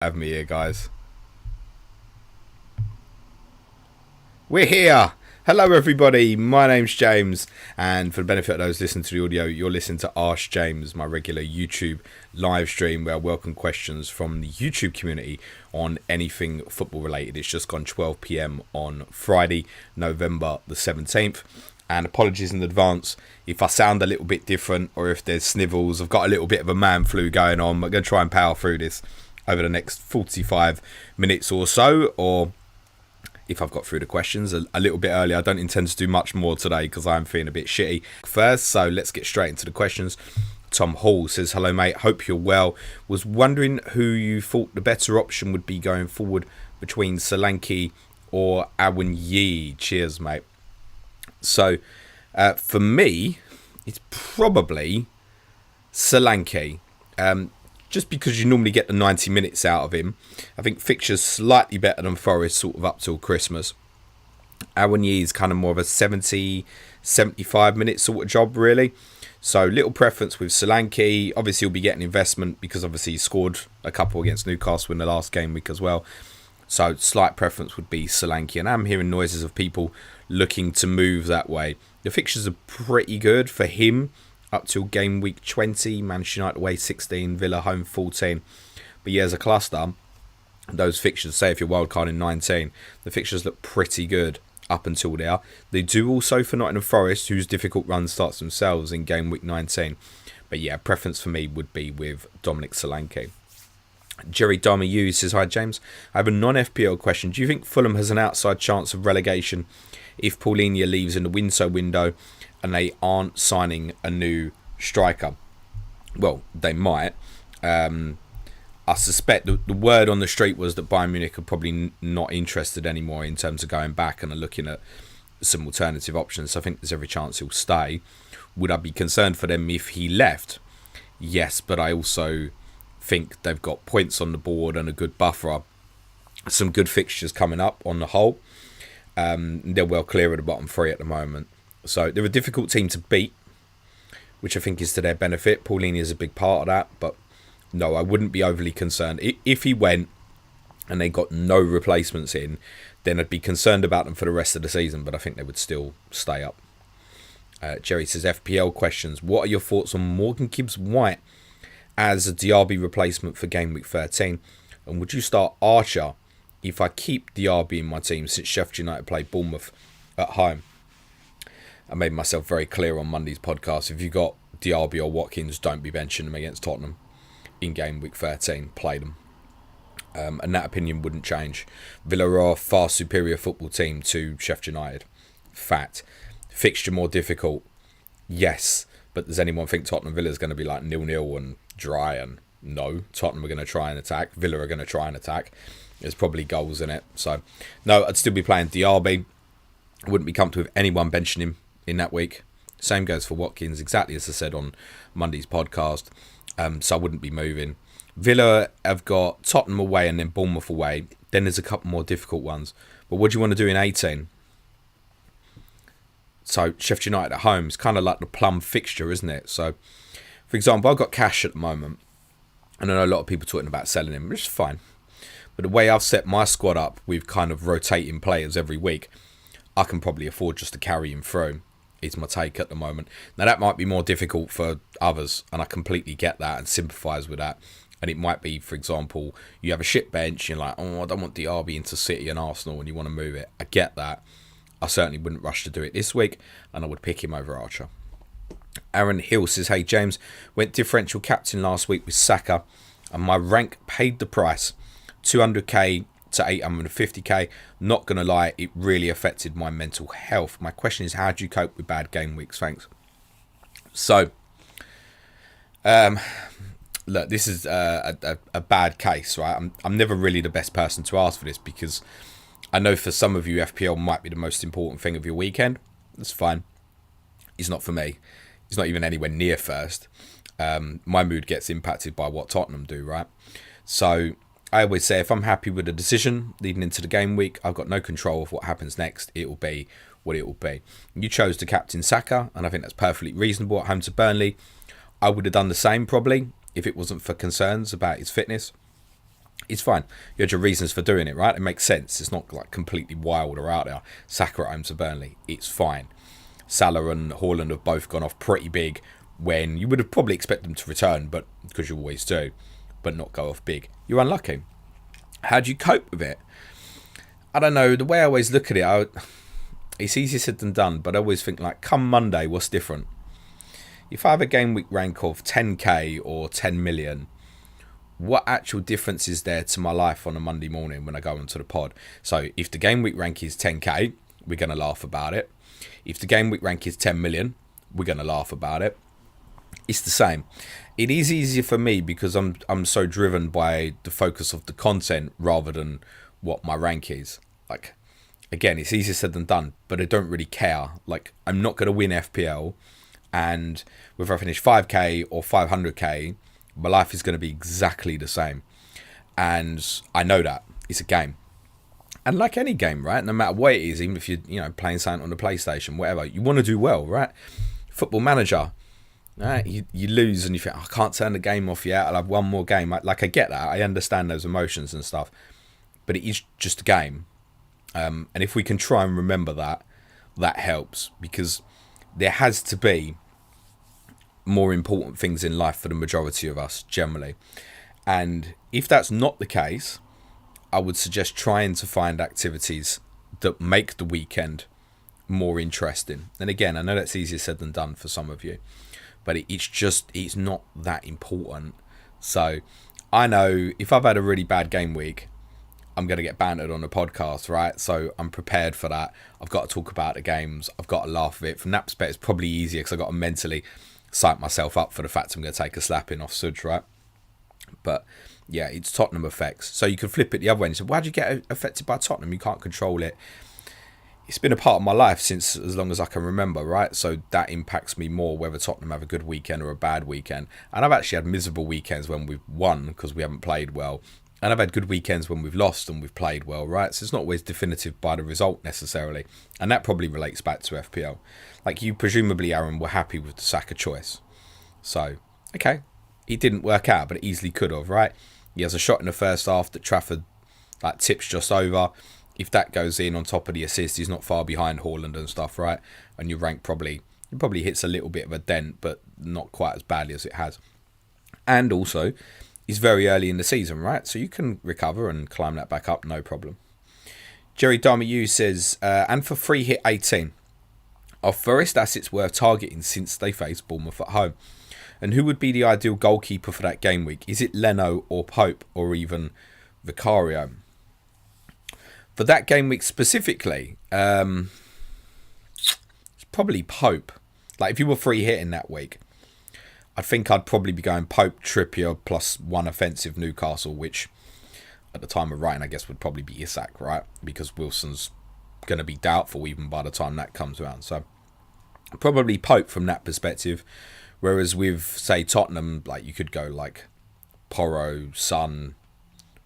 Have me here, guys. We're here. Hello, everybody. My name's James, and for the benefit of those listening to the audio, you're listening to Ask James, my regular YouTube live stream where I welcome questions from the YouTube community on anything football related. It's just gone 12 p.m. on Friday, November the 17th. And apologies in advance if I sound a little bit different or if there's snivels. I've got a little bit of a man flu going on. I'm going to try and power through this over the next 45 minutes or so, or if I've got through the questions a little bit early. I don't intend to do much more today because I'm feeling a bit shitty first, so let's get straight into the questions. Tom Hall says, hello mate, hope you're well. Was wondering who you thought the better option would be going forward between Solanke or Awoniyi. Cheers mate. So for me, it's probably Solanke. Just because you normally get the 90 minutes out of him. I think fixture's slightly better than Forest sort of up till Christmas. Awoniyi is kind of more of a 70, 75 minute sort of job really. So little preference with Solanke. Obviously he'll be getting investment because obviously he scored a couple against Newcastle in the last game week as well. So slight preference would be Solanke. And I'm hearing noises of people looking to move that way. The fixtures are pretty good for him up till game week 20, Manchester United away 16, Villa home 14. But yeah, as a cluster, those fixtures, say if you're wildcard in 19, the fixtures look pretty good up until there. They do also for Nottingham Forest, whose difficult run starts themselves in game week 19. But yeah, preference for me would be with Dominic Solanke. Jerry Darmayu says, hi James, I have a non-FPL question. Do you think Fulham has an outside chance of relegation if Paulinho leaves in the window and they aren't signing a new striker? Well, they might. I suspect the word on the street was that Bayern Munich are probably not interested anymore in terms of going back and are looking at some alternative options. So I think there's every chance he'll stay. Would I be concerned for them if he left? Yes, but I also think they've got points on the board and a good buffer. Some good fixtures coming up on the whole. They're well clear of the bottom three at the moment. So they're a difficult team to beat, which I think is to their benefit. Paulinho is a big part of that, but no, I wouldn't be overly concerned. If he went and they got no replacements in, then I'd be concerned about them for the rest of the season, but I think they would still stay up. Jerry says, FPL questions. What are your thoughts on Morgan Gibbs-White as a Diaby replacement for game week 13? And would you start Archer if I keep Diaby in my team since Sheffield United play Bournemouth at home? I made myself very clear on Monday's podcast. If you got Diaby or Watkins, don't be benching them against Tottenham in game week 13. Play them. And that opinion wouldn't change. Villa are a far superior football team to Sheffield United. Fact. Fixture more difficult. Yes. But does anyone think Tottenham Villa is going to be like 0-0 and dry? And no. Tottenham are going to try and attack. Villa are going to try and attack. There's probably goals in it. So, no, I'd still be playing Diaby. I wouldn't be comfortable with anyone benching him in that week. Same goes for Watkins, exactly as I said on Monday's podcast. So I wouldn't be moving. Villa have got Tottenham away and then Bournemouth away. Then there's a couple more difficult ones. But what do you want to do in 18? So Sheffield United at home is kind of like the plum fixture, isn't it? So, for example, I've got cash at the moment. And I know a lot of people talking about selling him, which is fine. But the way I've set my squad up with kind of rotating players every week, I can probably afford just to carry him through. Is my take at the moment. Now that might be more difficult for others, and I completely get that and sympathise with that. And it might be, for example, you have a shit bench, you're like, oh, I don't want Diaby into City and Arsenal, and you want to move it. I get that. I certainly wouldn't rush to do it this week, and I would pick him over Archer. Aaron Hill says, hey James, went differential captain last week with Saka, and my rank paid the price. 200k to 850k. Not gonna lie, it really affected my mental health. My question is, how do you cope with bad game weeks? Thanks. So look, this is a bad case, right? I'm never really the best person to ask for this because I know for some of you FPL might be the most important thing of your weekend. That's fine. It's not for me. It's not even anywhere near first. My mood gets impacted by what Tottenham do, right? So I always say if I'm happy with a decision leading into the game week, I've got no control of what happens next. It will be what it will be. You chose to captain Saka, and I think that's perfectly reasonable at home to Burnley. I would have done the same probably if it wasn't for concerns about his fitness. It's fine. You had your reasons for doing it, right? It makes sense. It's not like completely wild or out there. Saka at home to Burnley. It's fine. Salah and Haaland have both gone off pretty big when you would have probably expected them to return, but because you always do, but not go off big. You're unlucky. How do you cope with it? I don't know. The way I always look at it, it's easier said than done, but I always think like, come Monday, what's different? If I have a game week rank of 10k or 10 million, what actual difference is there to my life on a Monday morning when I go onto the pod? So if the game week rank is 10k, we're going to laugh about it. If the game week rank is 10 million, we're going to laugh about it. It's the same. It is easier for me because I'm so driven by the focus of the content rather than what my rank is. Like, again, it's easier said than done, but I don't really care. Like, I'm not going to win FPL, and whether I finish 5k or 500k, my life is going to be exactly the same. And I know that. It's a game. And like any game, right? No matter what it is, even if you're playing something on the PlayStation, whatever, you want to do well, right? Football Manager, right? You lose and you think, I can't turn the game off yet. I'll have one more game. I get that. I understand those emotions and stuff. But it is just a game. And if we can try and remember that, that helps. Because there has to be more important things in life for the majority of us, generally. And if that's not the case, I would suggest trying to find activities that make the weekend more interesting. And again, I know that's easier said than done for some of you, but it's not that important. So I know if I've had a really bad game week, I'm going to get bantered on the podcast, right? So I'm prepared for that. I've got to talk about the games. I've got to laugh at it. From that perspective, it's probably easier because I've got to mentally psych myself up for the fact I'm going to take a slapping off Suds, right? But yeah, it's Tottenham effects. So you can flip it the other way and say, why'd you get affected by Tottenham? You can't control it. It's been a part of my life since as long as I can remember, right? So that impacts me more whether Tottenham have a good weekend or a bad weekend. And I've actually had miserable weekends when we've won because we haven't played well. And I've had good weekends when we've lost and we've played well, right? So it's not always definitive by the result necessarily. And that probably relates back to FPL. Like you presumably, Aaron, were happy with the Saka choice. So, okay, it didn't work out, but it easily could have, right? He has a shot in the first half that Trafford tips just over. If that goes in on top of the assist, he's not far behind Haaland and stuff, right? And your rank probably hits a little bit of a dent, but not quite as badly as it has. And also, it's very early in the season, right? So you can recover and climb that back up, no problem. Jerry Darmayu says, and for free hit 18, are Forest assets worth targeting since they face Bournemouth at home? And who would be the ideal goalkeeper for that game week? Is it Leno or Pope or even Vicario? For that game week specifically, it's probably Pope. Like if you were free hitting that week, I think I'd probably be going Pope, Trippier plus one offensive Newcastle, which at the time of writing I guess would probably be Isak, right? Because Wilson's going to be doubtful even by the time that comes around. So probably Pope from that perspective. Whereas with, say, Tottenham, like you could go like Porro, Son,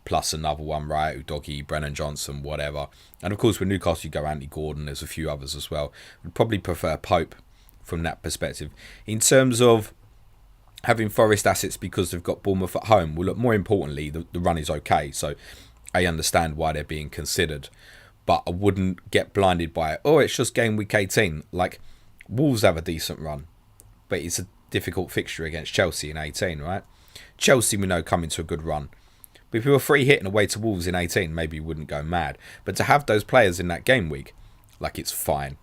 plus another one, right? Udogie, Brennan Johnson, whatever. And of course with Newcastle you go Andy Gordon, there's a few others as well. I'd probably prefer Pope from that perspective. In terms of having Forest assets because they've got Bournemouth at home, well look, more importantly, the run is okay. So I understand why they're being considered. But I wouldn't get blinded by it. Oh, it's just game week 18. Like, Wolves have a decent run. But it's a difficult fixture against Chelsea in 18, right? Chelsea we know come into a good run. But if you were free hitting away to Wolves in 18, maybe you wouldn't go mad. But to have those players in that game week, like it's fine.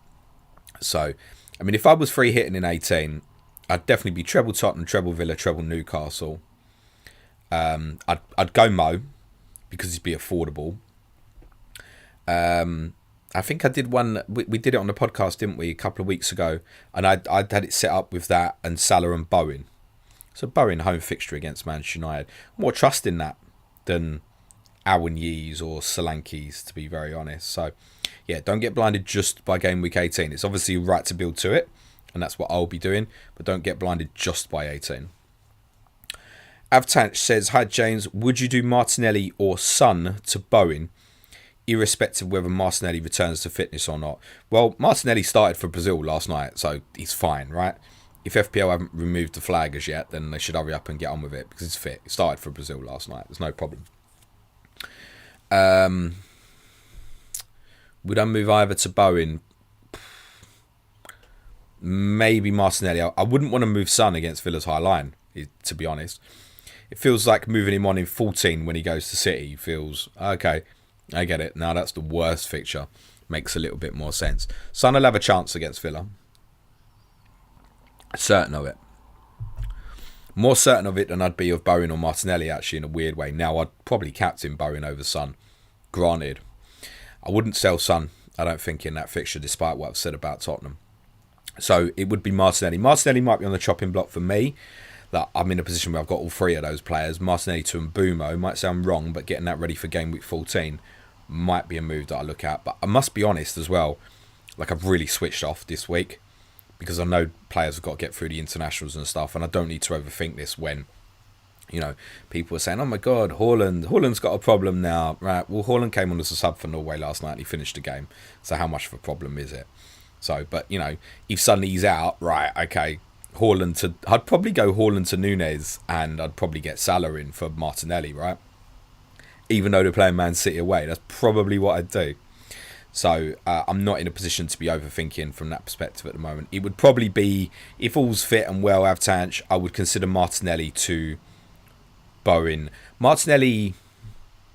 So, I mean, if I was free hitting in 18, I'd definitely be treble Tottenham, treble Villa, treble Newcastle. I'd go Mo because it'd be affordable. I think I did one. We did it on the podcast, didn't we, a couple of weeks ago? And I'd had it set up with that and Salah and Bowen. So Bowen home fixture against Manchester United. More trust in that than Awoniyi's or Solanke's, to be very honest. So yeah, don't get blinded just by game week 18. It's obviously right to build to it, and that's what I'll be doing. But don't get blinded just by 18. Avtanch says, hi James, would you do Martinelli or Son to Bowen, irrespective of whether Martinelli returns to fitness or not? Well, Martinelli started for Brazil last night, so he's fine, right? If FPL haven't removed the flag as yet, then they should hurry up and get on with it because it's fit. He started for Brazil last night. There's no problem. Would I move either to Bowen? Maybe Martinelli. I wouldn't want to move Son against Villa's high line, to be honest. It feels like moving him on in 14 when he goes to City feels, okay, I get it. Now that's the worst fixture. Makes a little bit more sense. Son will have a chance against Villa. Certain of it. More certain of it than I'd be of Bowen or Martinelli, actually, in a weird way. Now, I'd probably captain Bowen over Son. Granted. I wouldn't sell Son, I don't think, in that fixture, despite what I've said about Tottenham. So it would be Martinelli. Martinelli might be on the chopping block for me. That I'm in a position where I've got all three of those players. Martinelli to Mbeumo might sound wrong, but getting that ready for game week 14 might be a move that I look at. But I must be honest as well, like I've really switched off this week because I know players have got to get through the internationals and stuff, and I don't need to overthink this when, you know, people are saying, oh my God, Haaland's got a problem now. Right, well, Haaland came on as a sub for Norway last night and he finished the game. So how much of a problem is it? So, but, you know, if suddenly he's out, right, okay, I'd probably go Haaland to Nunez and I'd probably get Salah in for Martinelli, right? Even though they're playing Man City away, that's probably what I'd do. So I'm not in a position to be overthinking from that perspective at the moment. It would probably be, if all's fit and well, Avtanch, I would consider Martinelli to Bowen. Martinelli,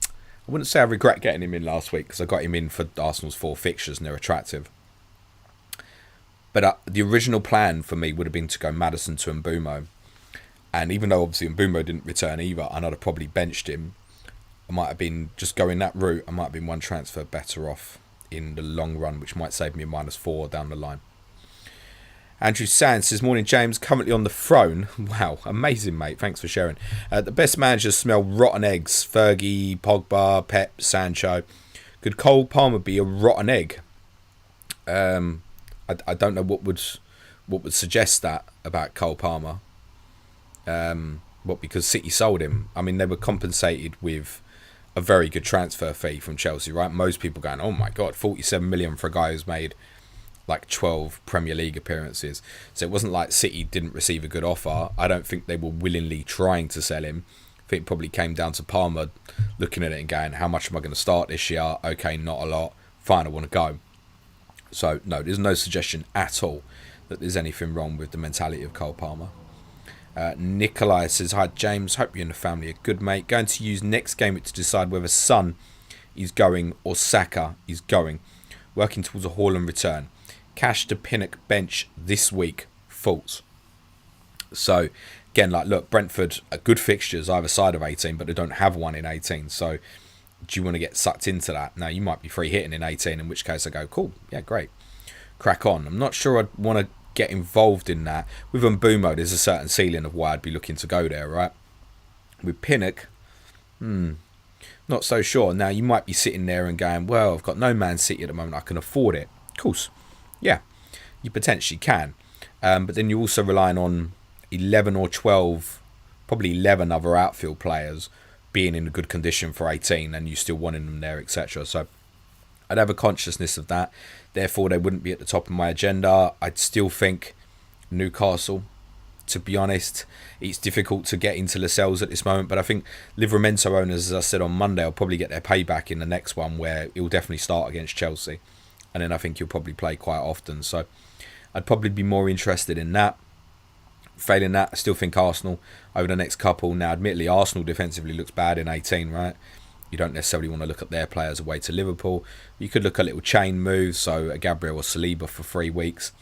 I wouldn't say I regret getting him in last week because I got him in for Arsenal's 4 fixtures and they're attractive. But the original plan for me would have been to go Maddison to Mbeumo. And even though obviously Mbeumo didn't return either, and I'd have probably benched him, I might have been just going that route. I might have been one transfer better off in the long run, which might save me a -4 down the line. Andrew Sands says, morning James, currently on the throne. Wow, amazing mate, thanks for sharing. The best managers smell rotten eggs. Fergie, Pogba, Pep, Sancho. Could Cole Palmer be a rotten egg? I don't know what would suggest that about Cole Palmer. Because City sold him. I mean, they were compensated with a very good transfer fee from Chelsea, right? Most people going, oh my God, 47 million for a guy who's made like 12 Premier League appearances. So it wasn't like City didn't receive a good offer. I don't think they were willingly trying to sell him. I think it probably came down to Palmer looking at it and going, how much am I going to start this year? Okay, not a lot. Fine, I want to go. So, no, there's no suggestion at all that there's anything wrong with the mentality of Cole Palmer. Nikolai says, hi, James. Hope you and the family are good, mate. Going to use next game to decide whether Son is going or Saka is going. Working towards a Haaland return. Cash to Pinnock bench this week. Thoughts? So, again, like, look, Brentford are good fixtures either side of 18, but they don't have one in 18. So, do you want to get sucked into that? Now, you might be free hitting in 18, in which case I go, cool, yeah, great. Crack on. I'm not sure I'd want to get involved in that. With Mbeumo, there's a certain ceiling of why I'd be looking to go there, right? With Pinnock, not so sure. Now, you might be sitting there and going, well, I've got no Man City at the moment, I can afford it. Of course, yeah, you potentially can. But then you're also relying on 11 or 12, probably 11 other outfield players being in a good condition for 18 and you still wanting them there, etc. So I'd have a consciousness of that. Therefore, they wouldn't be at the top of my agenda. I'd still think Newcastle, to be honest. It's difficult to get into Lascelles at this moment, but I think Livramento owners, as I said on Monday, will probably get their payback in the next one where he'll definitely start against Chelsea. And then I think he'll probably play quite often. So I'd probably be more interested in that. Failing that, I still think Arsenal over the next couple. Now, admittedly, Arsenal defensively looks bad in 18, right? You don't necessarily want to look at their players away to Liverpool. You could look at little chain moves, so a Gabriel or Saliba for 3 weeks.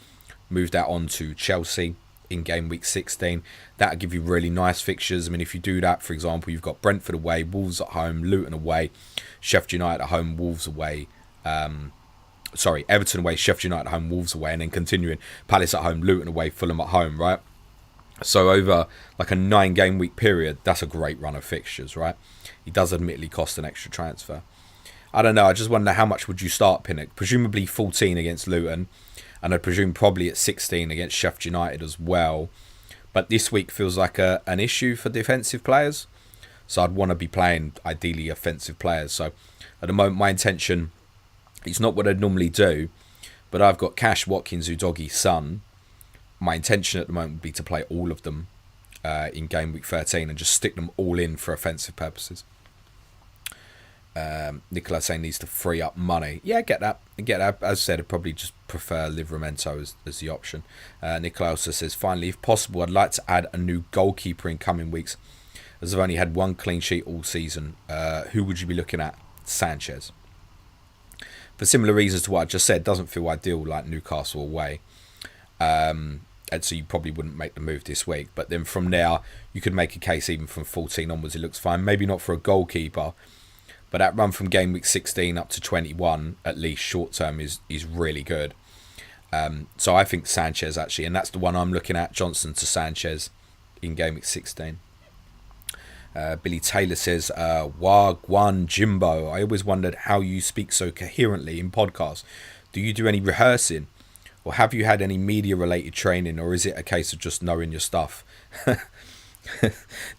Move that on to Chelsea in game week 16. That'll give you really nice fixtures. I mean, if you do that, for example, you've got Brentford away, Wolves at home, Luton away, Sheffield United at home, Wolves away. Everton away, Sheffield United at home, Wolves away, and then continuing Palace at home, Luton away, Fulham at home, right? So over like a 9-game week period, that's a great run of fixtures, right? He does admittedly cost an extra transfer. I don't know, I just wonder how much would you start Pinnock? Presumably 14 against Luton, and I presume probably at 16 against Sheffield United as well. But this week feels like an issue for defensive players. So I'd want to be playing, ideally, offensive players. So at the moment, my intention, it's not what I'd normally do, but I've got Cash, Watkins, Udogie, Son. My intention at the moment would be to play all of them in game week 13 and just stick them all in for offensive purposes. Nicola saying needs to free up money. Yeah, I get that. As I said, I'd probably just prefer Livramento as the option. Nicola also says, finally, if possible, I'd like to add a new goalkeeper in coming weeks, as I've only had one clean sheet all season. Who would you be looking at? Sanchez. For similar reasons to what I just said, doesn't feel ideal like Newcastle away. And so you probably wouldn't make the move this week. But then from there, you could make a case even from 14 onwards, it looks fine. Maybe not for a goalkeeper, but that run from game week 16 up to 21, at least short term, is really good. So I think Sanchez actually, and that's the one I'm looking at, Johnson to Sanchez in game week 16. Billy Taylor says, Wagwan Jimbo. I always wondered how you speak so coherently in podcasts. Do you do any rehearsing? Or have you had any media-related training? Or is it a case of just knowing your stuff?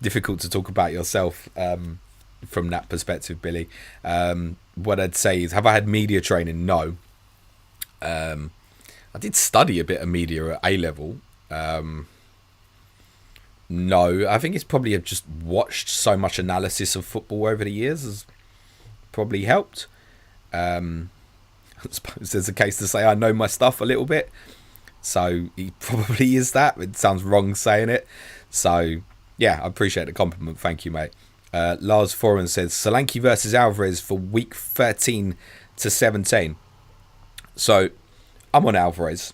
Difficult to talk about yourself from that perspective, Billy. What I'd say is, have I had media training? No. I did study a bit of media at A-level. No, I think it's probably I've just watched so much analysis of football over the years has probably helped. I suppose there's a case to say I know my stuff a little bit. So it probably is that. It sounds wrong saying it. So, yeah, I appreciate the compliment. Thank you, mate. Lars Foran says, Solanke versus Alvarez for week 13 to 17. So, I'm on Alvarez.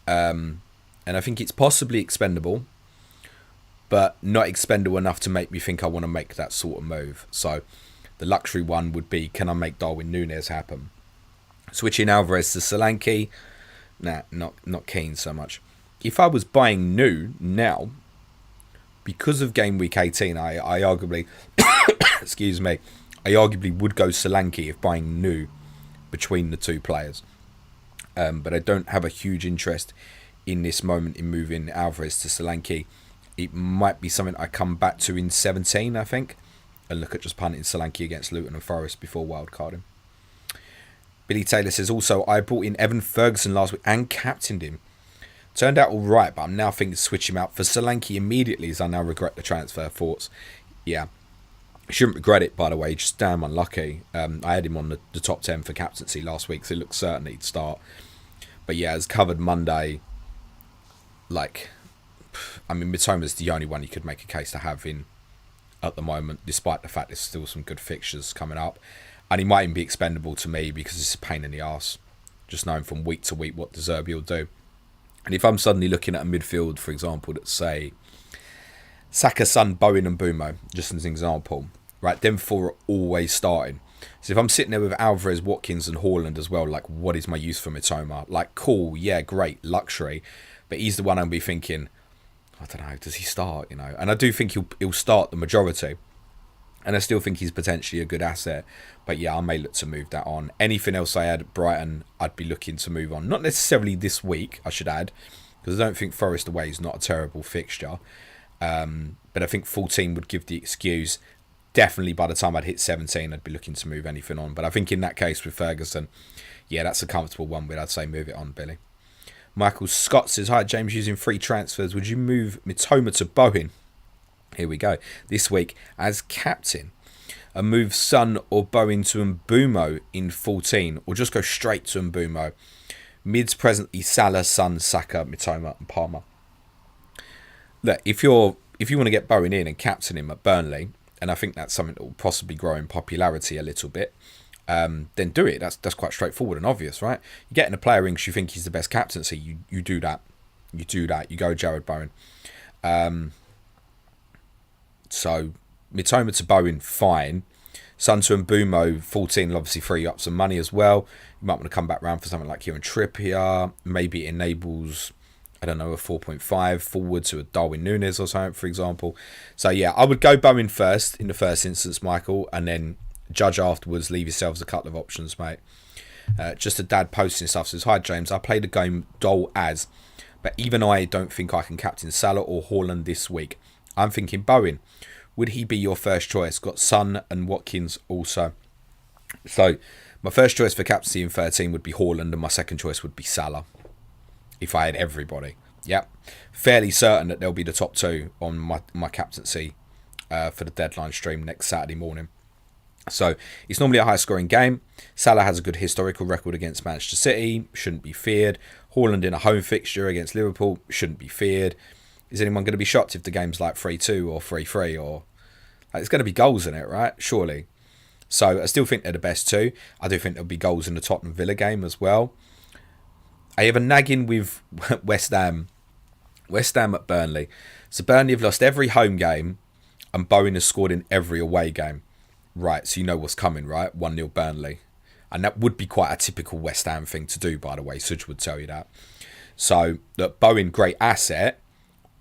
And I think it's possibly expendable, but not expendable enough to make me think I want to make that sort of move. So, the luxury one would be, can I make Darwin Núñez happen? Switching Alvarez to Solanke, nah, not keen so much. If I was buying new now, because of game week 18, I arguably, excuse me, I arguably would go Solanke if buying new between the two players. But I don't have a huge interest in this moment in moving Alvarez to Solanke. It might be something I come back to in 17, I think, and look at just punting Solanke against Luton and Forest before wildcarding. Billy Taylor says, also, I brought in Evan Ferguson last week and captained him. Turned out all right, but I'm now thinking to switch him out for Solanke immediately, as I now regret the transfer. Thoughts? Yeah. I shouldn't regret it, by the way, just damn unlucky. I had him on the top 10 for captaincy last week, so it looked certain he'd start. But yeah, as covered Monday, Mitoma's the only one you could make a case to have in at the moment, despite the fact there's still some good fixtures coming up. And he might even be expendable to me because it's a pain in the arse, just knowing from week to week what De Zerbi will do. And if I'm suddenly looking at a midfield, for example, that's say Saka, Son, Bowen and Bumo, just as an example, right, them four are always starting. So if I'm sitting there with Alvarez, Watkins and Haaland as well, like, what is my use for Mitoma? Like, cool, yeah, great, luxury. But he's the one I'll be thinking, I don't know, does he start, And I do think he'll start the majority. And I still think he's potentially a good asset. But yeah, I may look to move that on. Anything else I had at Brighton, I'd be looking to move on. Not necessarily this week, I should add, because I don't think Forest away is not a terrible fixture. But I think 14 would give the excuse. Definitely by the time I'd hit 17, I'd be looking to move anything on. But I think in that case with Ferguson, yeah, that's a comfortable one where I'd say move it on, Billy. Michael Scott says, hi, James, using free transfers, would you move Mitoma to Bowen? Here we go. This week as captain, and move Son or Bowen to Mbumo in 14, or just go straight to Mbumo. Mids presently Salah, Son, Saka, Mitoma and Palmer. Look, if you want to get Bowen in and captain him at Burnley, and I think that's something that will possibly grow in popularity a little bit, then do it. That's quite straightforward and obvious, right? You're getting a player in because you think he's the best captaincy. You do that. You do that. You go Jared Bowen. So Mitoma to Bowen, fine. Son to Mbumo, 14 will obviously free you up some money as well. You might want to come back round for something like Kieran Trippier. Maybe it enables, I don't know, a 4.5 forward to a Darwin Núñez or something, for example. So yeah, I would go Bowen first in the first instance, Michael, and then judge afterwards. Leave yourselves a couple of options, mate. Just a dad posting stuff says, hi James, I played a game Dole as, but even I don't think I can captain Salah or Haaland this week. I'm thinking Bowen. Would he be your first choice? Got Son and Watkins also. So my first choice for captaincy in 13 would be Haaland, and my second choice would be Salah. If I had everybody. Yep. Fairly certain that they'll be the top two on my captaincy for the deadline stream next Saturday morning. So it's normally a high-scoring game. Salah has a good historical record against Manchester City, shouldn't be feared. Haaland in a home fixture against Liverpool, shouldn't be feared. Is anyone going to be shocked if the game's like 3-2 or 3-3 or... Like, there's going to be goals in it, right? Surely. So I still think they're the best two. I do think there'll be goals in the Tottenham Villa game as well. I have a nagging with West Ham. West Ham at Burnley. So Burnley have lost every home game and Bowen has scored in every away game. Right, so you know what's coming, right? 1-0 Burnley. And that would be quite a typical West Ham thing to do, by the way. Suj would tell you that. So, look, Bowen, great asset.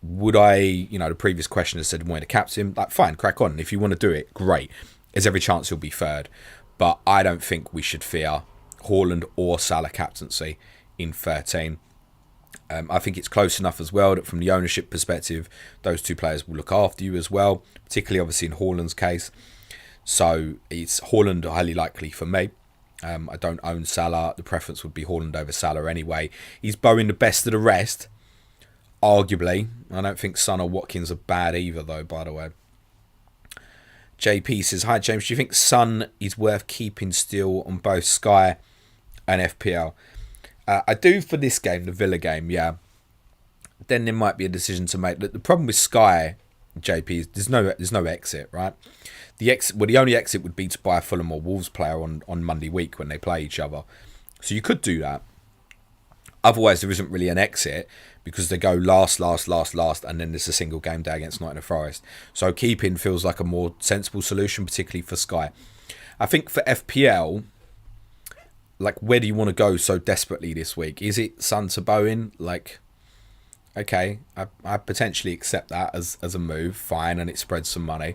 Would I, the previous question has said, wanted to captain him. Like, fine, crack on. If you want to do it, great. There's every chance he'll be third. But I don't think we should fear Haaland or Salah captaincy in 13. I think it's close enough as well that from the ownership perspective, those two players will look after you as well, particularly obviously in Haaland's case. So it's Haaland highly likely for me. I don't own Salah. The preference would be Haaland over Salah anyway. He's Bowen the best of the rest, arguably. I don't think Son or Watkins are bad either, though, by the way. JP says, hi James, do you think Son is worth keeping still on both Sky and FPL? I do for this game, the Villa game, yeah. Then there might be a decision to make. The problem with Sky, JP, is there's no exit, right? The only exit would be to buy a Fulham or Wolves player on Monday week when they play each other. So you could do that. Otherwise, there isn't really an exit because they go last, and then there's a single game day against Nottingham Forest. So keeping feels like a more sensible solution, particularly for Sky. I think for FPL, like, where do you want to go so desperately this week? Is it Son to Bowen? Like, okay, I potentially accept that as a move, fine, and it spreads some money.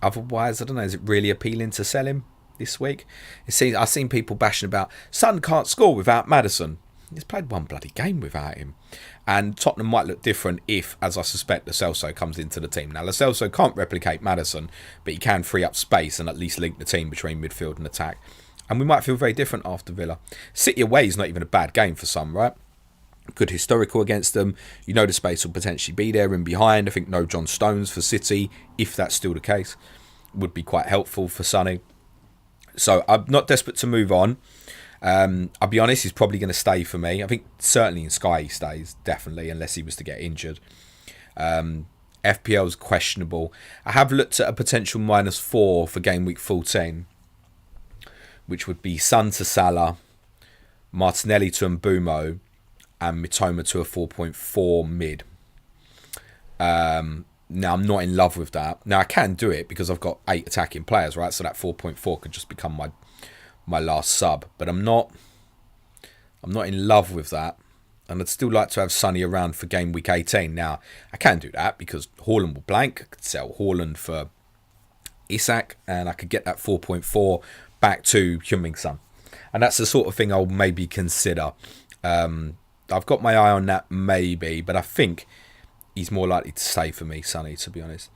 Otherwise, I don't know, is it really appealing to sell him this week? I've seen people bashing about Son can't score without Maddison. He's played one bloody game without him. And Tottenham might look different if, as I suspect, Lo Celso comes into the team. Now, Lo Celso can't replicate Maddison, but he can free up space and at least link the team between midfield and attack. And we might feel very different after Villa. City away is not even a bad game for some, right? Good historical against them. You know the space will potentially be there in behind. I think no John Stones for City, if that's still the case, would be quite helpful for Sonny. So I'm not desperate to move on. I'll be honest, he's probably going to stay for me. I think certainly in Sky he stays, definitely, unless he was to get injured. FPL is questionable. I have looked at a potential -4 for game week 14, which would be Son to Salah, Martinelli to Mbumo, and Mitoma to a 4.4 mid. Now, I'm not in love with that. Now, I can do it because I've got 8 attacking players, right? So that 4.4 could just become my last sub. But I'm not in love with that. And I'd still like to have Sonny around for game week 18. Now, I can do that because Haaland will blank. I could sell Haaland for Isak, and I could get that 4.4 back to Heung-min Son. And that's the sort of thing I'll maybe consider. I've got my eye on that maybe, but I think he's more likely to stay for me, Sonny, to be honest.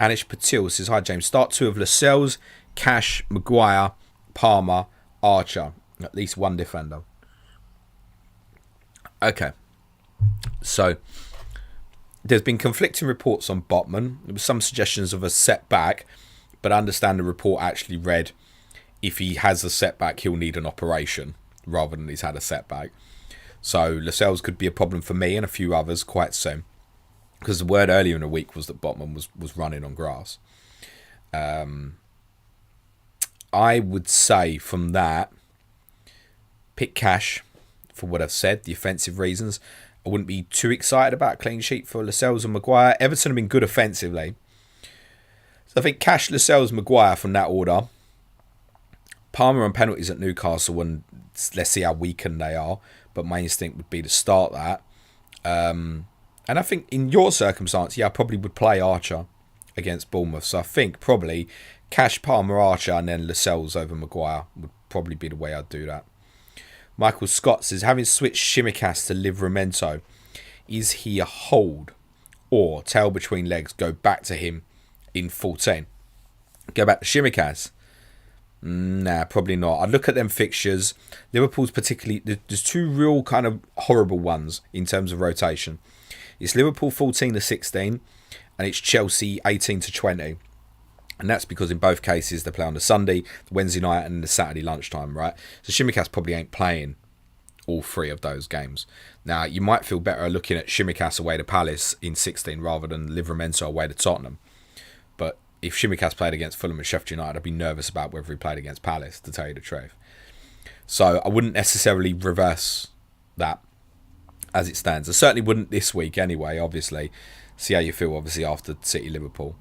Anish Patil says, hi James, start 2 of Lascelles, Cash, Maguire, Palmer, Archer. At least one defender. Okay. So, there's been conflicting reports on Botman. There were some suggestions of a setback, but I understand the report actually read, if he has a setback, he'll need an operation, rather than he's had a setback. So Lascelles could be a problem for me and a few others quite soon. Because the word earlier in the week was that Botman was running on grass. I would say from that, pick Cash for what I've said, the offensive reasons. I wouldn't be too excited about a clean sheet for Lascelles and Maguire. Everton have been good offensively. So I think Cash, Lascelles, Maguire from that order. Palmer on penalties at Newcastle, and let's see how weakened they are. But my instinct would be to start that. And I think in your circumstance, I probably would play Archer against Bournemouth. So I think probably Cash, Palmer, Archer, and then Lascelles over Maguire would probably be the way I'd do that. Michael Scott says, having switched Shimikas to Livramento, is he a hold or tail between legs, go back to him in 14? Go back to Shimikas? Nah, probably not. I'd look at them fixtures. Liverpool's particularly... There's 2 real kind of horrible ones in terms of rotation. It's Liverpool 14 to 16 and it's Chelsea 18 to 20. And that's because in both cases they play on the Sunday, the Wednesday night and the Saturday lunchtime, right? So Tsimikas probably ain't playing all 3 of those games. Now, you might feel better looking at Tsimikas away to Palace in 16 rather than Livramento away to Tottenham. But if Tsimikas played against Fulham and Sheffield United, I'd be nervous about whether he played against Palace, to tell you the truth. So I wouldn't necessarily reverse that as it stands. I certainly wouldn't this week anyway, obviously. See how you feel, obviously, after City Liverpool.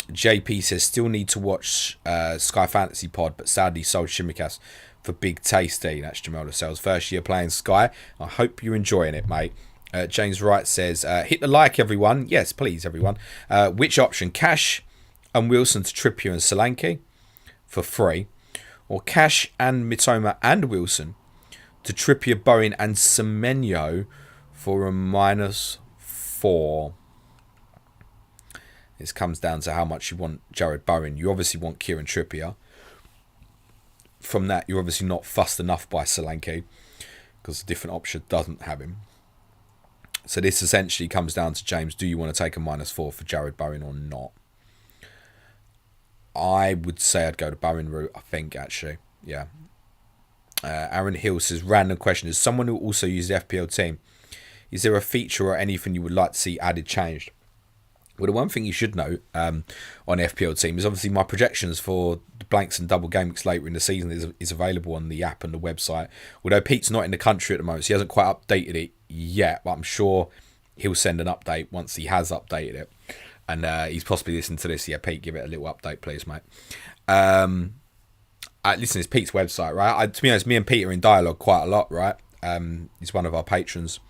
JP says, still need to watch Sky Fantasy Pod, but sadly sold Tsimikas for Big Tasty. That's Jamal Lascelles' first year playing Sky. I hope you're enjoying it, mate. James Wright says, hit the like, everyone. Yes, please, everyone. Which option? Cash and Wilson to Trippier and Solanke for free, or Cash and Mitoma and Wilson to Trippier, Bowen and Semenyo for a -4. This comes down to how much you want Jared Bowen. You obviously want Kieran Trippier. From that, you're obviously not fussed enough by Solanke because a different option doesn't have him. So this essentially comes down to, James, do you want to take a -4 for Jared Bowen or not? I would say I'd go to Bowen route, I think, actually. Yeah. Aaron Hill says, random question. As someone who also uses the FPL team, is there a feature or anything you would like to see added, changed? Well, the one thing you should know on FPL team is obviously my projections for the blanks and double game weeks later in the season is available on the app and the website. Although Pete's not in the country at the moment, so he hasn't quite updated it yet, but I'm sure he'll send an update once he has updated it. And he's possibly listening to this. Yeah, Pete, give it a little update, please, mate. Listen, it's Pete's website, right? To be honest, me and Pete are in dialogue quite a lot, right? He's one of our patrons.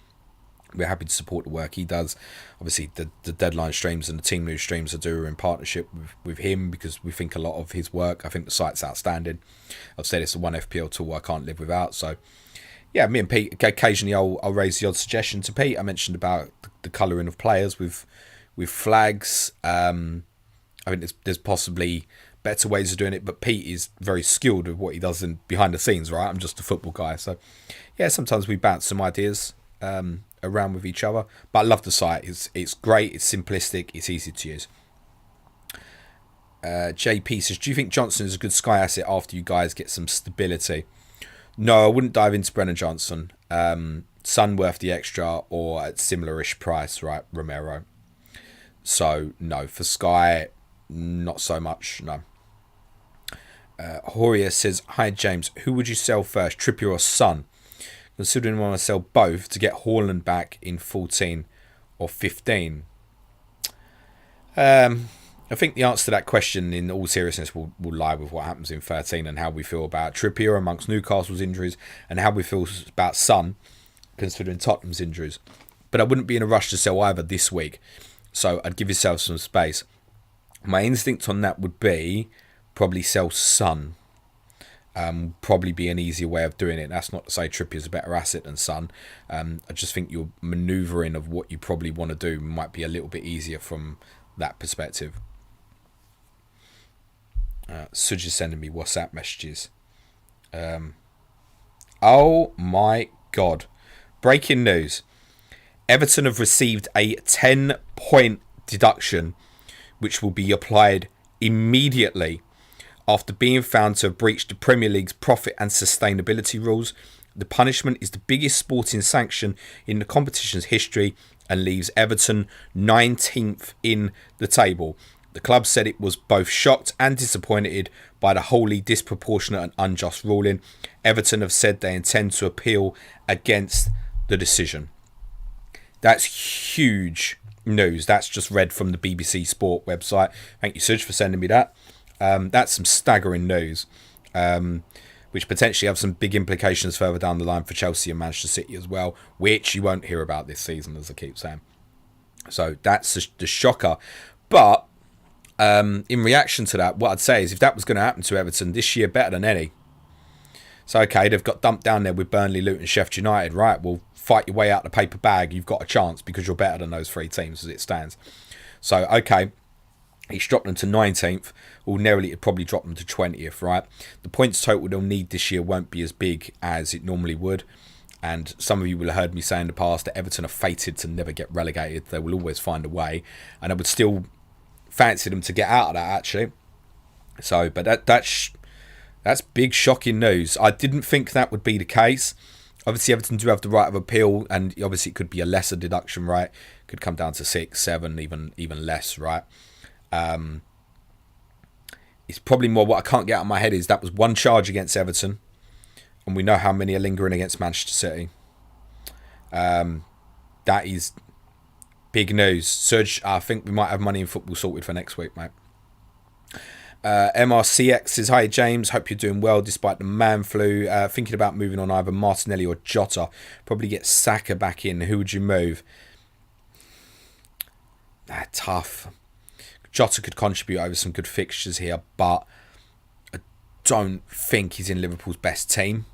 We're happy to support the work he does. Obviously, the deadline streams and the team news streams I do are in partnership with him because we think a lot of his work. I think the site's outstanding. I've said it's the one FPL tool I can't live without. So, yeah, me and Pete, occasionally I'll raise the odd suggestion to Pete. I mentioned about the colouring of players with flags. I think there's possibly better ways of doing it, but Pete is very skilled with what he does behind the scenes, right? I'm just a football guy. So, yeah, sometimes we bounce some ideas around with each other, but I love the site. It's great, it's simplistic, it's easy to use. JP says, do you think Johnson is a good Sky asset after you guys get some stability? No, I wouldn't dive into Brennan Johnson. Son worth the extra or at similar-ish price, right? Romero. So no, for Sky, not so much, no. Horia says, hi James, who would you sell first, Trippier or Son? Considering I want to sell both to get Haaland back in 14 or 15. I think the answer to that question in all seriousness will lie with what happens in 13 and how we feel about Trippier amongst Newcastle's injuries and how we feel about Son considering Tottenham's injuries. But I wouldn't be in a rush to sell either this week. So I'd give yourself some space. My instinct on that would be probably sell Son. Probably be an easier way of doing it. That's not to say Trippier's a better asset than Son. I just think your manoeuvring of what you probably want to do might be a little bit easier from that perspective. Suj is sending me WhatsApp messages. Oh my God. Breaking news. Everton have received a 10-point deduction which will be applied immediately after being found to have breached the Premier League's profit and sustainability rules. The punishment is the biggest sporting sanction in the competition's history and leaves Everton 19th in the table. The club said it was both shocked and disappointed by the wholly disproportionate and unjust ruling. Everton have said they intend to appeal against the decision. That's huge news. That's just read from the BBC Sport website. Thank you, Suj, for sending me that. That's some staggering news, which potentially have some big implications further down the line for Chelsea and Manchester City as well, which you won't hear about this season, as I keep saying. So that's the shocker. But in reaction to that, what I'd say is if that was going to happen to Everton this year, better than any. So, okay, they've got dumped down there with Burnley, Luton, Sheffield United. Right, well, fight your way out the paper bag. You've got a chance because you're better than those 3 teams as it stands. So, okay, he's dropped them to 19th. Ordinarily, it'd probably drop them to 20th, right? The points total they'll need this year won't be as big as it normally would. And some of you will have heard me say in the past that Everton are fated to never get relegated. They will always find a way. And I would still fancied them to get out of that, actually. So, but that's big shocking news. I didn't think that would be the case. Obviously, Everton do have the right of appeal, and obviously it could be a lesser deduction, right? Could come down to 6, 7, even less, right? It's probably more what I can't get out of my head is that was one charge against Everton, and we know how many are lingering against Manchester City. That is big news. Serge, I think we might have money in football sorted for next week, mate. MRCX says, hi James, hope you're doing well despite the man flu. Thinking about moving on either Martinelli or Jota. Probably get Saka back in. Who would you move? Tough. Jota could contribute over some good fixtures here, but I don't think he's in Liverpool's best team.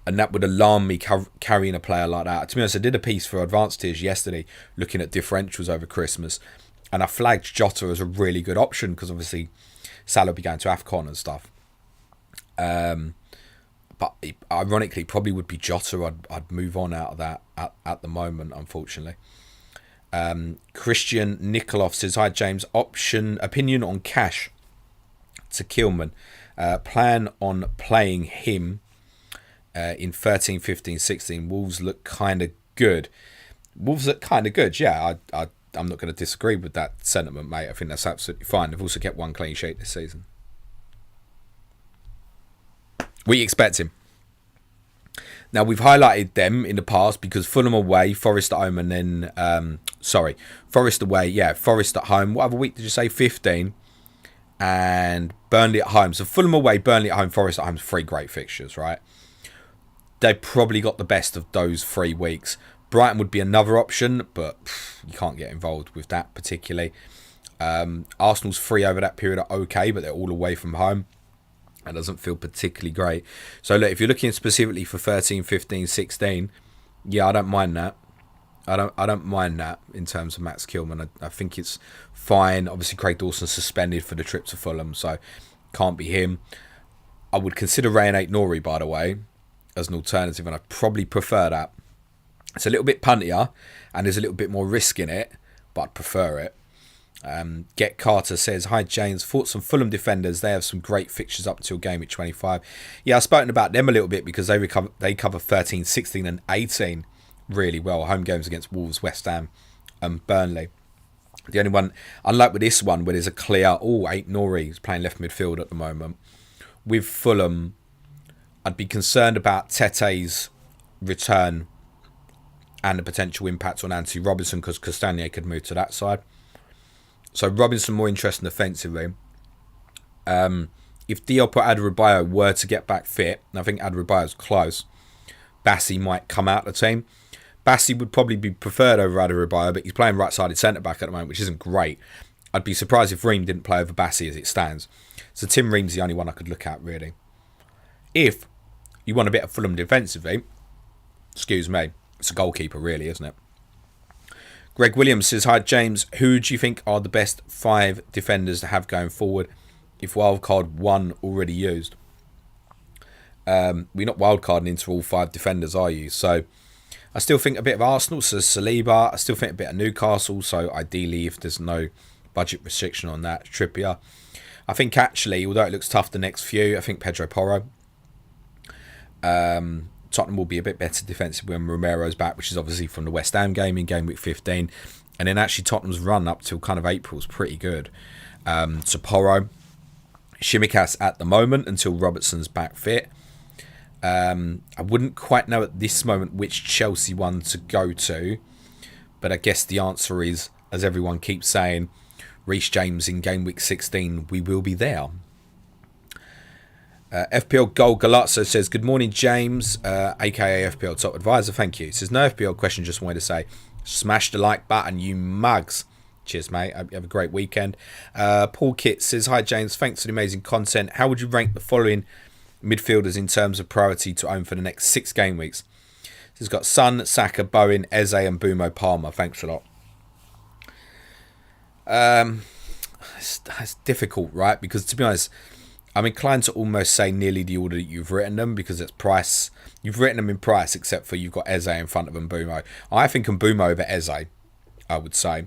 And that would alarm me carrying a player like that. To be honest, I did a piece for Advanced Tiers yesterday looking at differentials over Christmas. And I flagged Jota as a really good option because obviously Salah will be going to AFCON and stuff. But ironically, probably would be Jota. I'd move on out of that at the moment, unfortunately. Christian Nikolov says, hi James, opinion on Cash to Heung-min. Plan on playing him in 13, 15, 16. Wolves look kind of good. Yeah. I'm not going to disagree with that sentiment, mate. I think that's absolutely fine. They've also kept one clean sheet this season. We expect him. Now, we've highlighted them in the past because Fulham away, Forest at home, and then... Forest away, yeah, Forest at home. What other week did you say? 15. And Burnley at home. So Fulham away, Burnley at home, Forest at home. 3 great fixtures, right? They probably got the best of those 3 weeks. Brighton would be another option, but you can't get involved with that particularly. Arsenal's 3 over that period are okay, but they're all away from home. That doesn't feel particularly great. So look, if you're looking specifically for 13, 15, 16, yeah, I don't mind that. I don't mind that in terms of Max Heung-min. I think it's fine. Obviously, Craig Dawson's suspended for the trip to Fulham, so can't be him. I would consider Rayan Aït-Nouri, by the way, as an alternative, and I probably prefer that. It's a little bit puntier, and there's a little bit more risk in it, but I'd prefer it. Get Carter says, hi James, thoughts on Fulham defenders? They have some great fixtures up until game week 25. Yeah, I've spoken about them a little bit because they cover 13, 16 and 18 really well. Home games against Wolves, West Ham and Burnley. The only one, unlike with this one, where there's a clear, Aït-Nouri is playing left midfield at the moment. With Fulham, I'd be concerned about Tete's return and the potential impact on Anthony Robinson because Castagne could move to that side. So Robinson more interesting offensively. If Diop or Adebayo were to get back fit, and I think Adebayo's close, Bassi might come out of the team. Bassi would probably be preferred over Adebayo, but he's playing right-sided centre-back at the moment, which isn't great. I'd be surprised if Ream didn't play over Bassi as it stands. So Tim Ream's the only one I could look at, really. If you want a bit of Fulham defensively, excuse me, it's a goalkeeper, really, isn't it? Greg Williams says, hi James, who do you think are the best 5 defenders to have going forward if wildcard 1 already used? We're not wildcarding into all 5 defenders, are you? So I still think a bit of Arsenal, so Saliba. I still think a bit of Newcastle, so ideally if there's no budget restriction on that, Trippier. I think actually, although it looks tough the next few, I think Pedro Porro. Tottenham will be a bit better defensively when Romero's back, which is obviously from the West Ham game in game week 15. And then actually Tottenham's run up till kind of April is pretty good. So Porro, Shimikas at the moment until Robertson's back fit. I wouldn't quite know at this moment which Chelsea one to go to. But I guess the answer is, as everyone keeps saying, Reece James in game week 16, we will be there. FPL Gold Galazzo says, good morning, James, aka FPL Top Advisor. Thank you. It says, no FPL question, just wanted to say, smash the like button, you mugs. Cheers, mate. Hope you have a great weekend. Paul Kitt says, hi, James. Thanks for the amazing content. How would you rank the following midfielders in terms of priority to own for the next 6 game weeks? He's got Son, Saka, Bowen, Eze, and Bumo Palmer. Thanks a lot. It's difficult, right? Because to be honest, I'm inclined to almost say nearly the order that you've written them because it's price. You've written them in price, except for you've got Eze in front of Mbumo. I think Mbumo over Eze, I would say.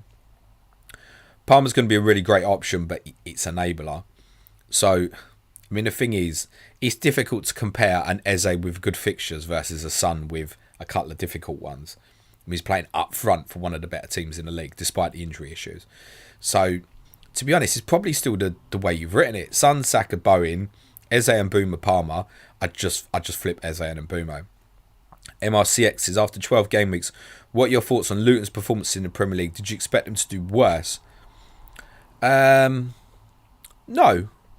Palmer's going to be a really great option, but it's an enabler. So, I mean, the thing is, it's difficult to compare an Eze with good fixtures versus a Son with a couple of difficult ones. I mean, he's playing up front for one of the better teams in the league, despite the injury issues. So, to be honest, it's probably still the way you've written it. Son, Saka, Bowen, Eze and Mbeumo, Palmer. I'd just flip Eze and Mbeumo. MRCX says, after 12 game weeks, what are your thoughts on Luton's performance in the Premier League? Did you expect them to do worse? No,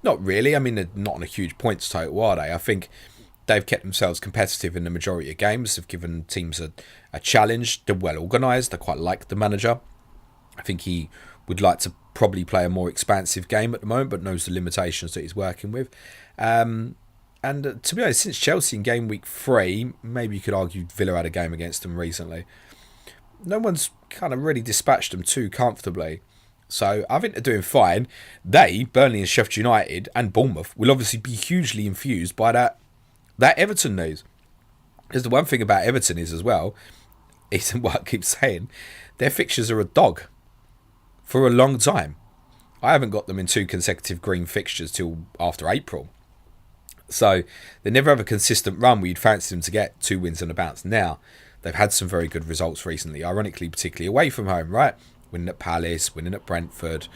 not really. I mean, they're not on a huge points total, are they? I think they've kept themselves competitive in the majority of games. They've given teams a challenge. They're well organised. I quite like the manager. I think he would like to probably play a more expansive game at the moment, but knows the limitations that he's working with. And to be honest, since Chelsea in game week 3, maybe you could argue Villa had a game against them recently. No one's kind of really dispatched them too comfortably. So I think they're doing fine. They, Burnley and Sheffield United and Bournemouth, will obviously be hugely infused by that Everton news. Because the one thing about Everton is as well, is what I keep saying, their fixtures are a dog for a long time. I haven't got them in 2 consecutive green fixtures till after April. So they never have a consistent run where you'd fancy them to get 2 wins and a bounce. Now, they've had some very good results recently, ironically, particularly away from home, right? Winning at Palace, winning at Brentford,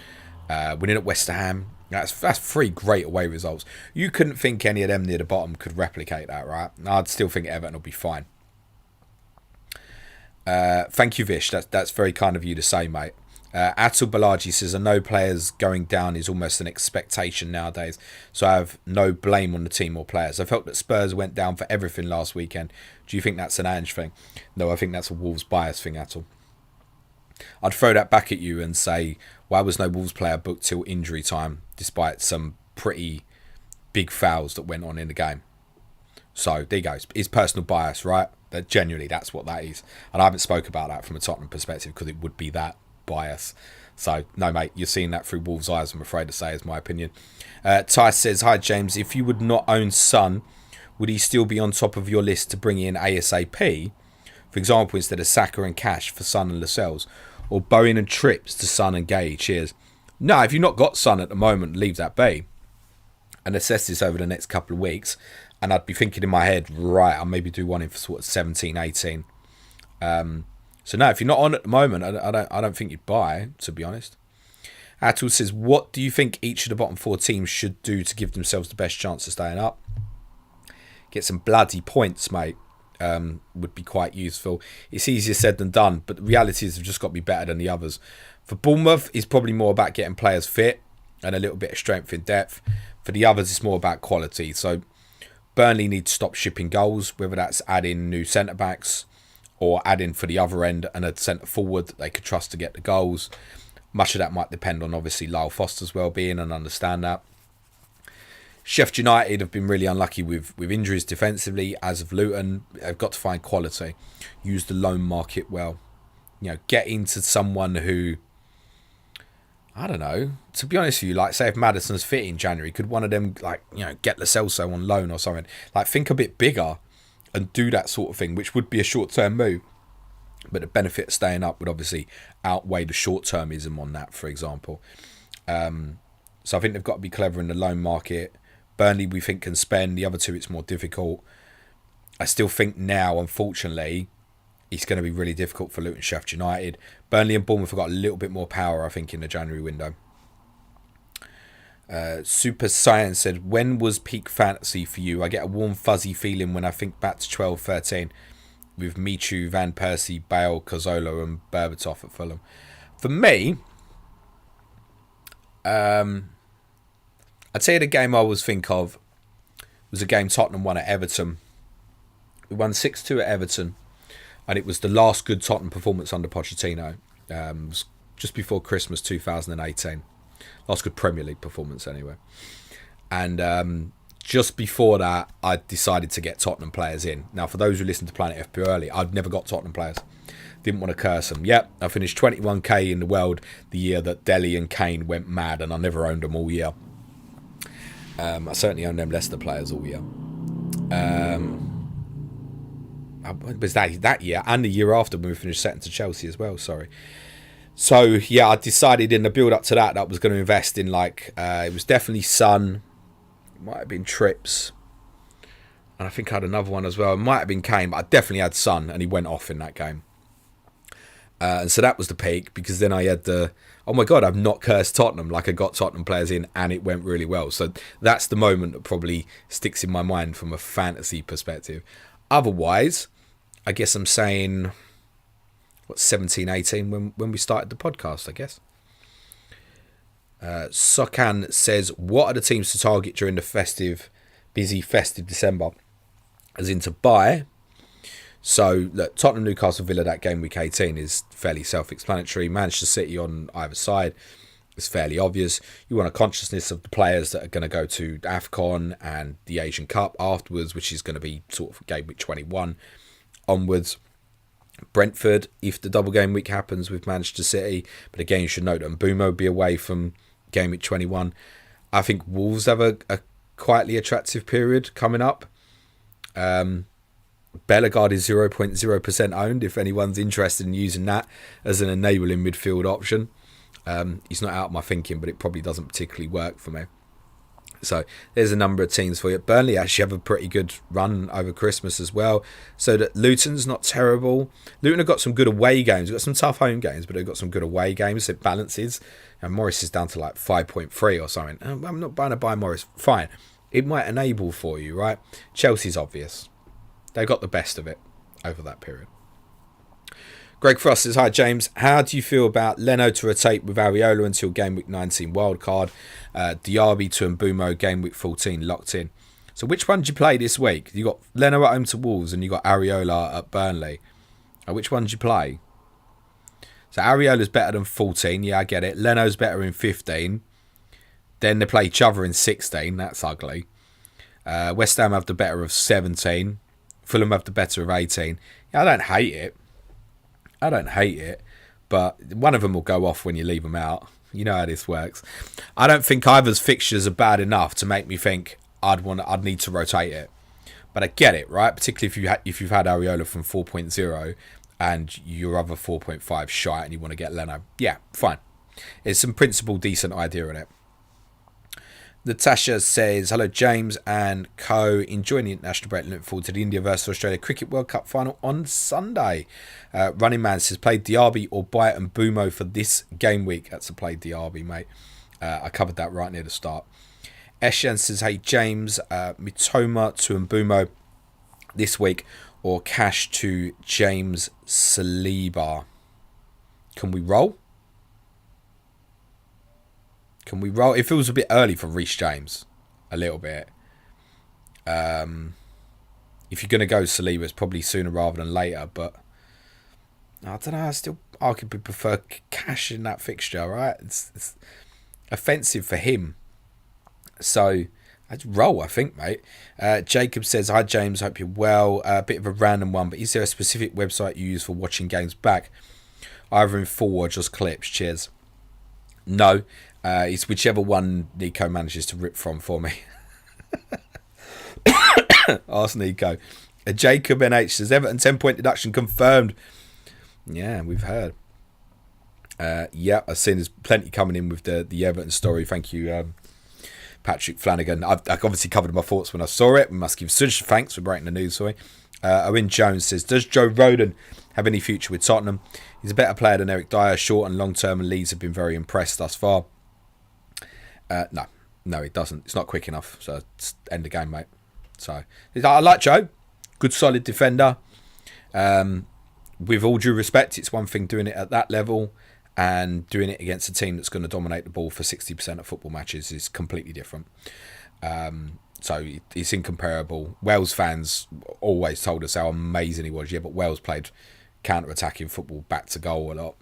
winning at West Ham. That's 3 great away results. You couldn't think any of them near the bottom could replicate that, right? I'd still think Everton will be fine. Thank you, Vish. That's very kind of you to say, mate. Atul Balaji says, I know players going down is almost an expectation nowadays, so I have no blame on the team or players. I felt that Spurs went down for everything last weekend. Do you think that's an Ange thing? No, I think that's a Wolves bias thing, Atul. I'd throw that back at you and say, why was no Wolves player booked till injury time, despite some pretty big fouls that went on in the game? So, there you go. It's personal bias, right? That genuinely, that's what that is. And I haven't spoke about that from a Tottenham perspective because it would be that bias. So, no, mate, you're seeing that through Wolves' eyes, I'm afraid to say, is my opinion. Ty says, hi, James. If you would not own Son, would he still be on top of your list to bring in ASAP? For example, instead of Saka and Cash for Son and Lascelles, or Bowen and Trips to Son and Gay. Cheers. No, if you've not got Son at the moment, leave that be. And assess this over the next couple of weeks. And I'd be thinking in my head, right, I'll maybe do one in for sort of 17, 18. So no, if you're not on at the moment, I don't think you'd buy, to be honest. Atul says, what do you think each of the bottom 4 teams should do to give themselves the best chance of staying up? Get some bloody points, mate. Would be quite useful. It's easier said than done, but the reality is they've just got to be better than the others. For Bournemouth, it's probably more about getting players fit and a little bit of strength in depth. For the others, it's more about quality. So Burnley need to stop shipping goals, whether that's adding new centre-backs or adding for the other end and a centre-forward that they could trust to get the goals. Much of that might depend on, obviously, Lyle Foster's well-being, and understand that. Sheffield United have been really unlucky with injuries defensively, as of Luton. They've got to find quality. Use the loan market well. You know, get into someone who, I don't know, to be honest with you, like, say if Maddison's fit in January, could one of them, like, you know, get Lo Celso on loan or something? Like, think a bit bigger and do that sort of thing, which would be a short-term move. But the benefit of staying up would obviously outweigh the short-termism on that, for example. So I think they've got to be clever in the loan market. Burnley, we think, can spend. The other 2, it's more difficult. I still think now, unfortunately, it's going to be really difficult for Luton, Sheffield United. Burnley and Bournemouth have got a little bit more power, I think, in the January window. Super Science said, when was peak fantasy for you? I get a warm, fuzzy feeling when I think back to 12-13 with Michu, Van Persie, Bale, Cazorla and Berbatov at Fulham. For me, I'd say the game I always think of was a game Tottenham won at Everton. We won 6-2 at Everton, and it was the last good Tottenham performance under Pochettino. It was just before Christmas 2018. Last good Premier League performance, anyway. And just before that, I decided to get Tottenham players in. Now, for those who listen to Planet FPL early, I've never got Tottenham players. Didn't want to curse them. Yep, I finished 21k in the world the year that Dele and Kane went mad, and I never owned them all year. I certainly owned them Leicester players all year. It was that year and the year after when we finished second to Chelsea as well, sorry. So yeah, I decided in the build up to that I was going to invest in it was definitely Son, it might have been Trips, and I think I had another one as well. It might have been Kane, but I definitely had Son, and he went off in that game. And so that was the peak, because then I had oh my God, I've not cursed Tottenham. Like, I got Tottenham players in and it went really well. So that's the moment that probably sticks in my mind from a fantasy perspective. Otherwise, I guess I'm saying, 17, 18 when we started the podcast, I guess. Sokan says, what are the teams to target during the busy festive December? As in to buy. So, look, Tottenham, Newcastle, Villa, that game week 18 is fairly self-explanatory. Manchester City on either side is fairly obvious. You want a consciousness of the players that are going to go to AFCON and the Asian Cup afterwards, which is going to be sort of game week 21 onwards. Brentford, if the double game week happens with Manchester City. But again, you should note that Mbeumo will be away from game week 21. I think Wolves have a quietly attractive period coming up. Bellegarde is 0.0% owned, if anyone's interested in using that as an enabling midfield option. He's not out of my thinking, but it probably doesn't particularly work for me. So there's a number of teams for you. Burnley actually have a pretty good run over Christmas as well. So that Luton's not terrible. Luton have got some good away games. They've got some tough home games, but they've got some good away games. It balances. And Morris is down to 5.3 or something. I'm not buying to buy Morris. Fine. It might enable for you, right? Chelsea's obvious. They got the best of it over that period. Greg Frost says, hi James, how do you feel about Leno to rotate with Areola until game week 19 wildcard, Diaby to Mbeumo game week 14 locked in? So which one did you play this week? You got Leno at home to Wolves and you got Areola at Burnley. Which one did you play? So Areola's better than 14, yeah, I get it. Leno's better in 15. Then they play each other in 16, that's ugly. West Ham have the better of 17. Fulham have the better of 18. Yeah, I don't hate it. But one of them will go off when you leave them out. You know how this works. I don't think either's fixtures are bad enough to make me think I'd need to rotate it. But I get it, right? Particularly if you've had Areola from 4.0 and your other 4.5 shite and you want to get Leno. Yeah, fine. It's some principle decent idea in it. Natasha says, hello James and co, enjoying the international break, looking forward to the India versus Australia Cricket World Cup final on Sunday. Running Man says, play Diaby or buy Mbeumo for this game week. That's a play Diaby, mate. I covered that right near the start. Eshan says, hey James, Mitoma to Mbeumo this week or cash to James Saliba. Can we roll? It feels a bit early for Reece James. A little bit. If you're going to go Saliba, it's probably sooner rather than later. But I don't know. I still arguably prefer cash in that fixture, right? It's offensive for him. So I'd roll, I think, mate. Jacob says, hi James, hope you're well. A bit of a random one, but is there a specific website you use for watching games back? Either in full or just clips? Cheers. No. It's whichever one Nico manages to rip from for me. Ask Nico. Jacob NH says, Everton 10-point deduction confirmed. Yeah, we've heard. Yeah, I've seen there's plenty coming in with the Everton story. Thank you, Patrick Flanagan. I've obviously covered my thoughts when I saw it. We must give such thanks for breaking the news for me. Owen Jones says, does Joe Rodon have any future with Tottenham? He's a better player than Eric Dyer. Short and long term, and Leeds have been very impressed thus far. No, it doesn't. It's not quick enough. So it's end the game, mate. So I like Joe. Good, solid defender. With all due respect, it's one thing doing it at that level and doing it against a team that's going to dominate the ball for 60% of football matches is completely different. So it's incomparable. Wales fans always told us how amazing he was. Yeah, but Wales played counter-attacking football back to goal a lot.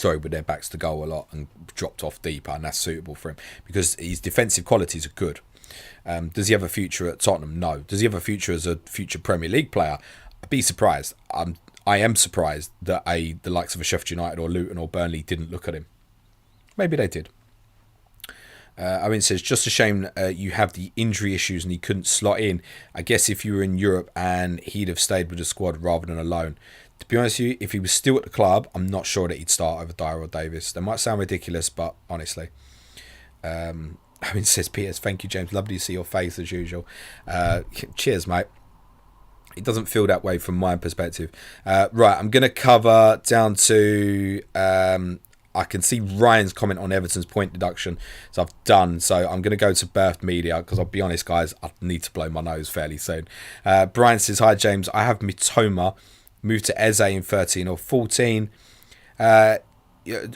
With their backs to goal a lot and dropped off deeper, and that's suitable for him because his defensive qualities are good. Does he have a future at Tottenham? No. Does he have a future as a future Premier League player? I'd be surprised. I am surprised that the likes of a Sheffield United or Luton or Burnley didn't look at him. Maybe they did. Owen says, just a shame you have the injury issues and he couldn't slot in. I guess if you were in Europe and he'd have stayed with the squad rather than alone, To be honest with you, if he was still at the club, I'm not sure that he'd start over Dyer or Davis. That might sound ridiculous, but honestly. Says Piers, thank you, James. Lovely to see your face as usual. Cheers, mate. It doesn't feel that way from my perspective. Right, I'm going to cover down to... I can see Ryan's comment on Everton's point deduction, so I've done. So I'm going to go to Birth Media, because I'll be honest, guys, I need to blow my nose fairly soon. Brian says, hi, James. I have Mitoma. Moved to Eze in 13 or 14. If you're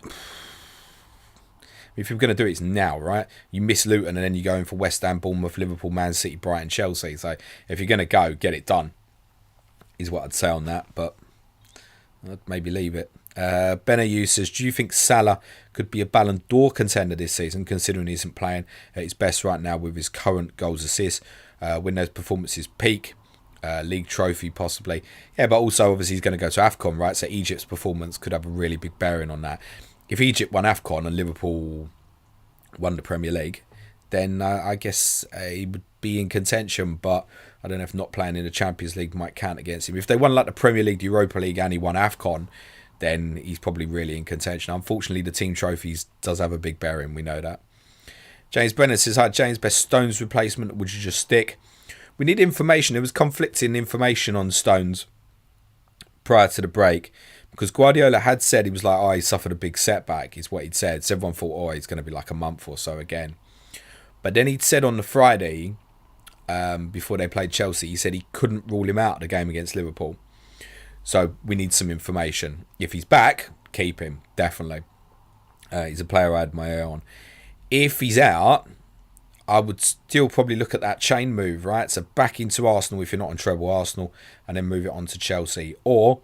going to do it, it's now, right? You miss Luton and then you go in for West Ham, Bournemouth, Liverpool, Man City, Brighton, Chelsea. So if you're going to go, get it done, is what I'd say on that. But I'd maybe leave it. Benayu says, do you think Salah could be a Ballon d'Or contender this season, considering he isn't playing at his best right now with his current goals assists, when those performances peak? League trophy possibly, yeah, but also obviously he's going to go to AFCON, right? So Egypt's performance could have a really big bearing on that. If Egypt won AFCON and Liverpool won the Premier League, then I guess he would be in contention, but I don't know if not playing in the Champions League might count against him. If they won like the Premier League, the Europa League, and he won AFCON, then he's probably really in contention. Unfortunately, the team trophies does have a big bearing, we know that. James Bennett says, hi James, best Stones replacement, would you just stick? We need information. There was conflicting information on Stones prior to the break, because Guardiola had said, he was like, he suffered a big setback, is what he'd said. So everyone thought, he's going to be like a month or so again. But then he'd said on the Friday, before they played Chelsea, he said he couldn't rule him out of the game against Liverpool. So we need some information. If he's back, keep him, definitely. He's a player I had my eye on. If he's out, I would still probably look at that chain move, right? So back into Arsenal if you're not on treble Arsenal, and then move it on to Chelsea. Or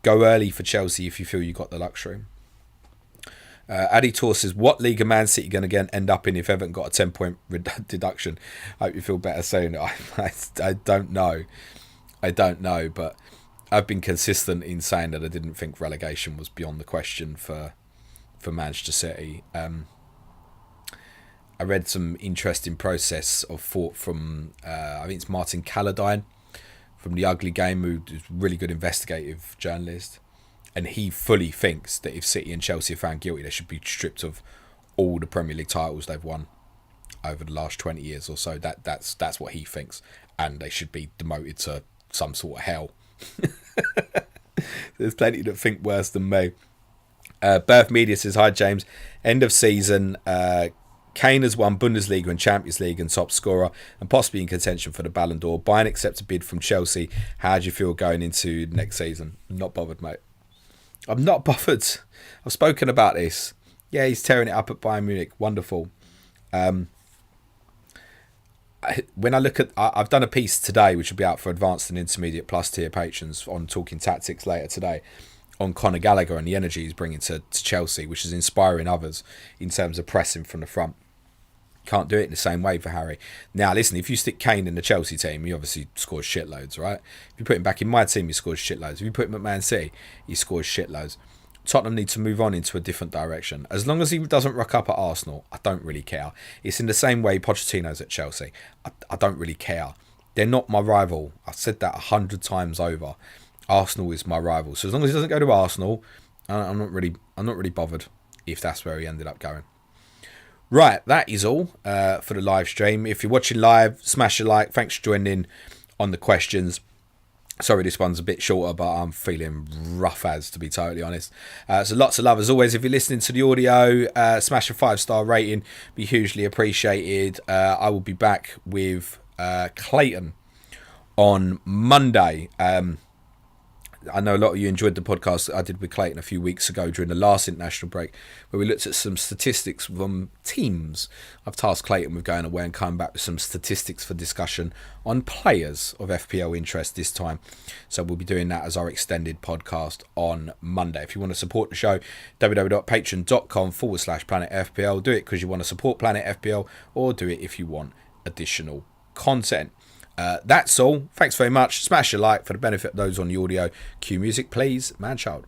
go early for Chelsea if you feel you've got the luxury. Addy Tor says, what league are Man City going to end up in if Everton got a 10-point deduction? I hope you feel better saying it. I don't know. I don't know, but I've been consistent in saying that I didn't think relegation was beyond the question for Manchester City. I read some interesting process of thought from, I think it's Martin Calladine from The Ugly Game, who's a really good investigative journalist. And he fully thinks that if City and Chelsea are found guilty, they should be stripped of all the Premier League titles they've won over the last 20 years or so. That's what he thinks. And they should be demoted to some sort of hell. There's plenty that think worse than me. Birth Media says, hi James, end of season, Kane has won Bundesliga and Champions League and top scorer and possibly in contention for the Ballon d'Or. Bayern accepts a bid from Chelsea. How do you feel going into next season? I'm not bothered, mate. I'm not bothered. I've spoken about this. Yeah, he's tearing it up at Bayern Munich. Wonderful. When I look at... I've done a piece today, which will be out for advanced and intermediate plus tier patrons on Talking Tactics later today, on Conor Gallagher and the energy he's bringing to Chelsea, which is inspiring others in terms of pressing from the front. Can't do it in the same way for Harry. Now, listen, if you stick Kane in the Chelsea team, he obviously scores shitloads, right? If you put him back in my team, he scores shitloads. If you put him at Man City, he scores shitloads. Tottenham need to move on into a different direction. As long as he doesn't rock up at Arsenal, I don't really care. It's in the same way Pochettino's at Chelsea. I don't really care. They're not my rival. I've said that 100 times over. Arsenal is my rival. So as long as he doesn't go to Arsenal, I'm not really bothered if that's where he ended up going. Right, that is all for the live stream. If you're watching live, smash a like. Thanks for joining in on the questions. Sorry, this one's a bit shorter, but I'm feeling rough as, to be totally honest. So lots of love as always. If you're listening to the audio, smash a 5-star rating. Be hugely appreciated. I will be back with Clayton on Monday. I know a lot of you enjoyed the podcast that I did with Clayton a few weeks ago during the last international break, where we looked at some statistics from teams. I've tasked Clayton with going away and coming back with some statistics for discussion on players of FPL interest this time. So we'll be doing that as our extended podcast on Monday. If you want to support the show, www.patreon.com/Planet FPL. Do it because you want to support Planet FPL, or do it if you want additional content. That's all. Thanks very much. Smash a like for the benefit of those on the audio. Cue music, please. Man child.